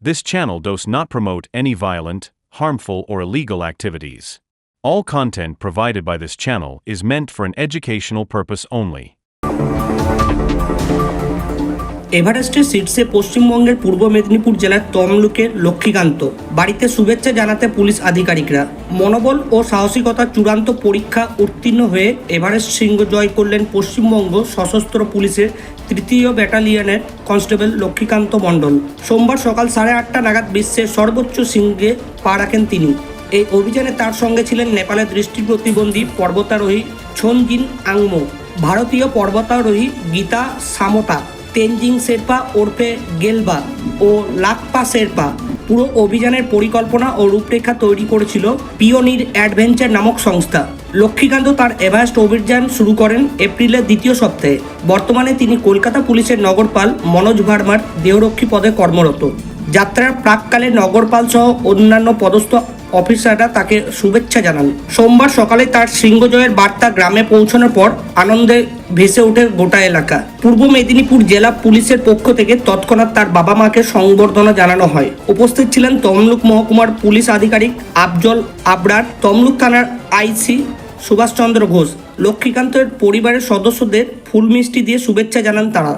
This channel does not promote any violent, harmful, or illegal activities. All content provided by this channel is meant for an educational purpose only. এভারেস্টের শীর্ষে পশ্চিমবঙ্গের পূর্ব মেদিনীপুর জেলার তমলুকের লক্ষ্মীকান্ত বাড়িতে শুভেচ্ছা জানাতে পুলিশ আধিকারিকরা। মনোবল ও সাহসিকতার চূড়ান্ত পরীক্ষা উত্তীর্ণ হয়ে এভারেস্ট শৃঙ্গ জয় করলেন পশ্চিমবঙ্গ সশস্ত্র পুলিশের ৩য় ব্যাটালিয়নের কনস্টেবল লক্ষ্মীকান্ত মণ্ডল। সোমবার সকাল 8:30 নাগাদ বিশ্বের সর্বোচ্চ শৃঙ্গে পা রাখেন তিনি। এই অভিযানে তার সঙ্গে ছিলেন নেপালের দৃষ্টি প্রতিবন্ধী পর্বতারোহী ছোনজিন আংমো, ভারতীয় পর্বতারোহী গীতা সামতা, তেনজিং শেরপা ওরফে গেলবা ও লাকপা শেরপা। পুরো অভিযানের পরিকল্পনা ও রূপরেখা তৈরি করেছিল পিওনির অ্যাডভেঞ্চার নামক সংস্থা। লক্ষ্মীকান্ত তার এভারেস্ট অভিযান শুরু করেন এপ্রিলের 2য় সপ্তাহে। বর্তমানে তিনি কলকাতা পুলিশের নগরপাল মনোজ ভার্মার দেহরক্ষী পদে কর্মরত। যাত্রার প্রাককালে নগরপাল সহ অন্যান্য পদস্থ অফিসাররা তাকে শুভেচ্ছা জানান। সোমবার সকালে তার শৃঙ্গজয়ের বার্তা গ্রামে পৌঁছানোর পর আনন্দে ভেসে ওঠে গোটা এলাকা। পূর্ব মেদিনীপুর জেলা পুলিশের পক্ষ থেকে তৎক্ষণাৎ তার বাবা মাকে সংবর্ধনা জানানো হয়। উপস্থিত ছিলেন তমলুক মহকুমার পুলিশ আধিকারিক আফজল আবরার, তমলুক থানার আইসি সুভাষচন্দ্র ঘোষ। লক্ষ্মীকান্তের পরিবারের সদস্যদের ফুল মিষ্টি দিয়ে শুভেচ্ছা জানান তারা।